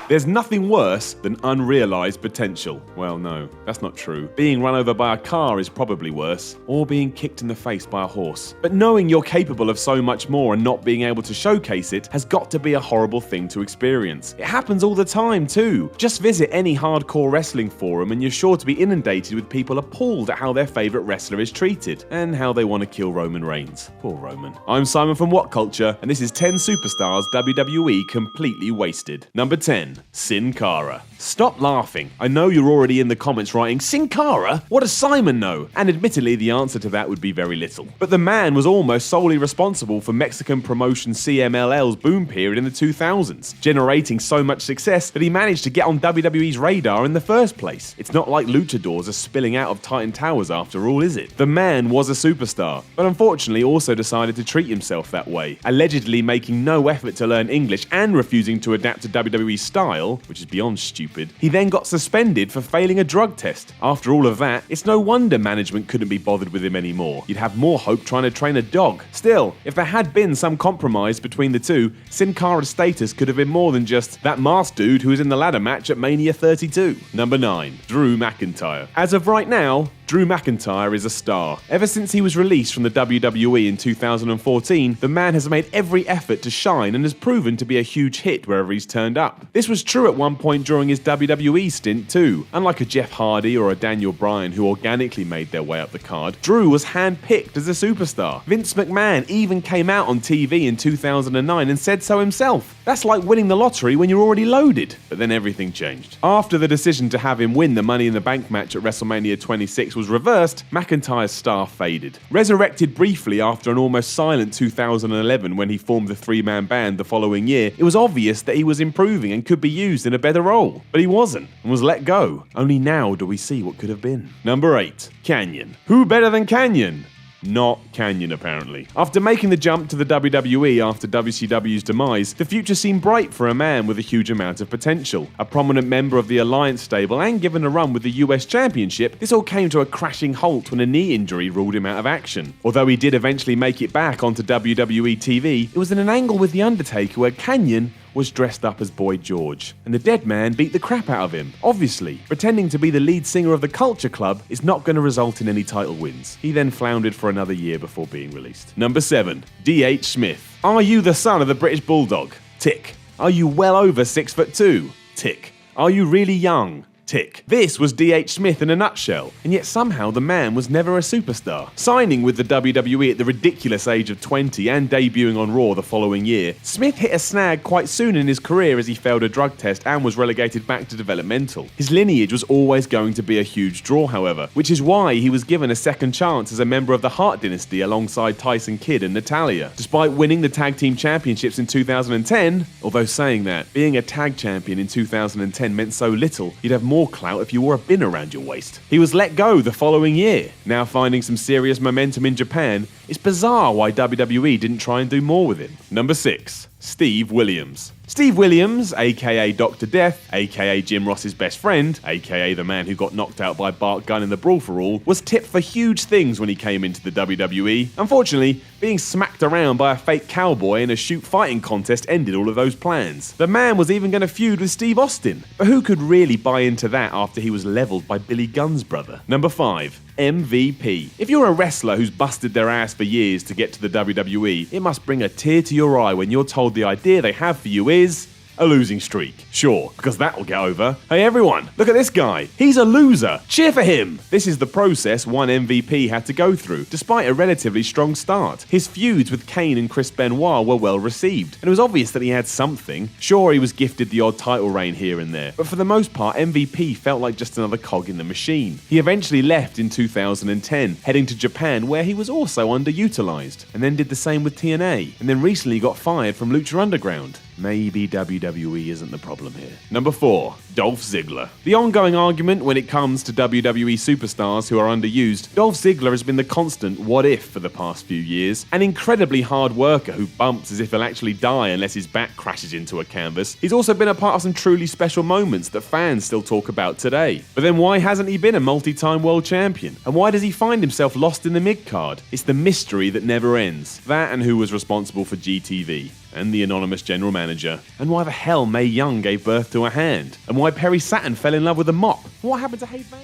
There's nothing worse than unrealized potential. Well, no, that's not true. Being run over by a car is probably worse, or being kicked in the face by a horse. But knowing you're capable of so much more and not being able to showcase it has got to be a horrible thing to experience. It happens all the time too. Just visit any hardcore wrestling forum and you're sure to be inundated with people appalled at how their favourite wrestler is treated, and how they want to kill Roman Reigns. Poor Roman. I'm Simon from WhatCulture, and this is 10 superstars WWE completely wasted. Number 10. Sin Cara. Stop laughing. I know you're already in the comments writing, Sin Cara? What does Simon know? And admittedly, the answer to that would be very little. But the man was almost solely responsible for Mexican promotion CMLL's boom period in the 2000s, generating so much success that he managed to get on WWE's radar in the first place. It's not like luchadors are spilling out of Titan Towers after all, is it? The man was a superstar, but unfortunately also decided to treat himself that way, allegedly making no effort to learn English and refusing to adapt to WWE's style, which is beyond stupid. He then got suspended for failing a drug test. After all of that, it's no wonder management couldn't be bothered with him anymore. You'd have more hope trying to train a dog. Still, if there had been some compromise between the two, Sin Cara's status could have been more than just that masked dude who was in the ladder match at Mania 32. Number 9. Drew McIntyre. As of right now, Drew McIntyre is a star. Ever since he was released from the WWE in 2014, the man has made every effort to shine and has proven to be a huge hit wherever he's turned up. This was true at one point during his WWE stint too. Unlike a Jeff Hardy or a Daniel Bryan who organically made their way up the card, Drew was handpicked as a superstar. Vince McMahon even came out on TV in 2009 and said so himself. That's like winning the lottery when you're already loaded. But then everything changed. After the decision to have him win the Money in the Bank match at WrestleMania 26 was reversed, McIntyre's star faded. Resurrected briefly after an almost silent 2011 when he formed the three-man band the following year, it was obvious that he was improving and could be used in a better role. But he wasn't, and was let go. Only now do we see what could have been. Number 8. Kanyon. Who better than Kanyon? Not Kanyon, apparently. After making the jump to the WWE after WCW's demise, the future seemed bright for a man with a huge amount of potential. A prominent member of the Alliance stable and given a run with the US Championship, this all came to a crashing halt when a knee injury ruled him out of action. Although he did eventually make it back onto WWE TV, it was in an angle with The Undertaker where Kanyon was dressed up as Boy George, and the dead man beat the crap out of him. Obviously, pretending to be the lead singer of the Culture Club is not going to result in any title wins. He then floundered for another year before being released. Number 7. D.H. Smith. Are you the son of the British Bulldog? Tick. Are you well over 6'2"? Tick. Are you really young? Tick. This was D.H. Smith in a nutshell, and yet somehow the man was never a superstar. Signing with the WWE at the ridiculous age of 20 and debuting on Raw the following year, Smith hit a snag quite soon in his career as he failed a drug test and was relegated back to developmental. His lineage was always going to be a huge draw, however, which is why he was given a second chance as a member of the Hart Dynasty alongside Tyson Kidd and Natalya. Despite winning the Tag Team Championships in 2010, although saying that, being a tag champion in 2010 meant so little, you'd have more clout if you wore a bin around your waist. He was let go the following year. Now finding some serious momentum in Japan, it's bizarre why WWE didn't try and do more with him. Number 6. Steve Williams. Steve Williams, aka Dr. Death, aka Jim Ross's best friend, aka the man who got knocked out by Bart Gunn in the Brawl for All, was tipped for huge things when he came into the WWE. Unfortunately, being smacked around by a fake cowboy in a shoot fighting contest ended all of those plans. The man was even going to feud with Steve Austin, but who could really buy into that after he was leveled by Billy Gunn's brother? Number 5. MVP. If you're a wrestler who's busted their ass for years to get to the WWE, it must bring a tear to your eye when you're told the idea they have for you is a losing streak. Sure, because that'll get over. Hey everyone, look at this guy. He's a loser. Cheer for him. This is the process one MVP had to go through, despite a relatively strong start. His feuds with Kane and Chris Benoit were well received, and it was obvious that he had something. Sure, he was gifted the odd title reign here and there, but for the most part, MVP felt like just another cog in the machine. He eventually left in 2010, heading to Japan where he was also underutilized, and then did the same with TNA, and then recently got fired from Lucha Underground. Maybe WWE isn't the problem here. Number 4. Dolph Ziggler. The ongoing argument when it comes to WWE superstars who are underused, Dolph Ziggler has been the constant what if for the past few years. An incredibly hard worker who bumps as if he'll actually die unless his back crashes into a canvas. He's also been a part of some truly special moments that fans still talk about today. But then why hasn't he been a multi-time world champion? And why does he find himself lost in the mid-card? It's the mystery that never ends. That and who was responsible for GTV. and the anonymous general manager, and why the hell Mae Young gave birth to a hand, and why Perry Saturn fell in love with a mop. What happened to Hey Van?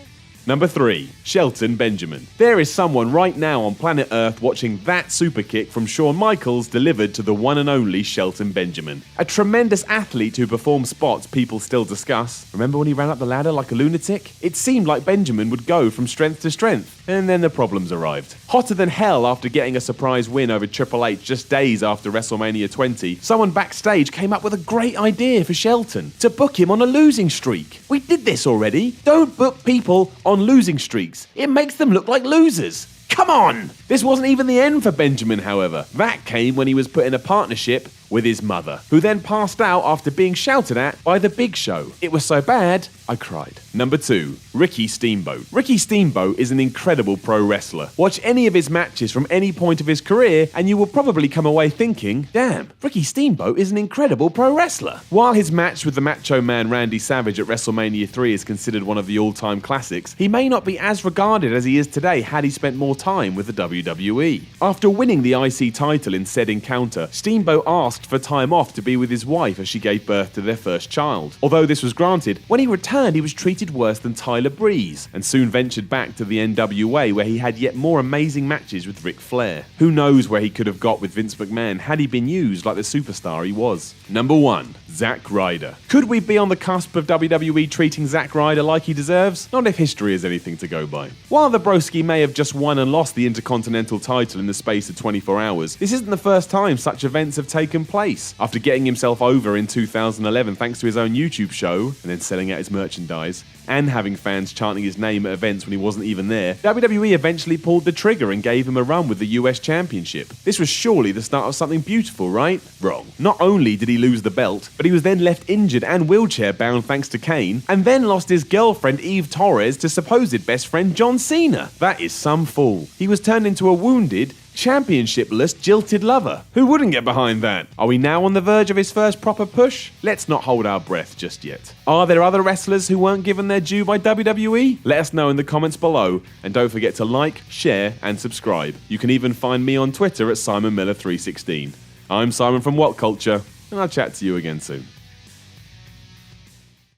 Number 3. Shelton Benjamin. There is someone right now on planet Earth watching that super kick from Shawn Michaels delivered to the one and only Shelton Benjamin. A tremendous athlete who performs spots people still discuss. Remember when he ran up the ladder like a lunatic? It seemed like Benjamin would go from strength to strength, and then the problems arrived. Hotter than hell after getting a surprise win over Triple H just days after WrestleMania 20, someone backstage came up with a great idea for Shelton, to book him on a losing streak. We did this already. Don't book people on losing streaks. It makes them look like losers. Come on! This wasn't even the end for Benjamin, however. That came when he was put in a partnership with his mother, who then passed out after being shouted at by the Big Show. It was so bad, I cried. Number 2. Ricky Steamboat. Ricky Steamboat is an incredible pro wrestler. Watch any of his matches from any point of his career and you will probably come away thinking, damn, Ricky Steamboat is an incredible pro wrestler. While his match with the Macho Man Randy Savage at WrestleMania 3 is considered one of the all-time classics, he may not be as regarded as he is today had he spent more time with the WWE. After winning the IC title in said encounter, Steamboat asked for time off to be with his wife as she gave birth to their first child. Although this was granted, when he returned he was treated worse than Tyler Breeze, and soon ventured back to the NWA where he had yet more amazing matches with Ric Flair. Who knows where he could have got with Vince McMahon had he been used like the superstar he was. Number 1. Zack Ryder. Could we be on the cusp of WWE treating Zack Ryder like he deserves? Not if history is anything to go by. While the broski may have just won and lost the Intercontinental title in the space of 24 hours, this isn't the first time such events have taken place. After getting himself over in 2011 thanks to his own YouTube show, and then selling out his merchandise, and having fans chanting his name at events when he wasn't even there, WWE eventually pulled the trigger and gave him a run with the US Championship. This was surely the start of something beautiful, right? Wrong. Not only did he lose the belt, but he was then left injured and wheelchair bound thanks to Kane, and then lost his girlfriend Eve Torres to supposed best friend John Cena. That is some fool. He was turned into a wounded, championship-less, jilted lover. Who wouldn't get behind that? Are we now on the verge of his first proper push? Let's not hold our breath just yet. Are there other wrestlers who weren't given their due by WWE? Let us know in the comments below, and don't forget to like, share, and subscribe. You can even find me on Twitter at SimonMiller316. I'm Simon from WhatCulture, and I'll chat to you again soon.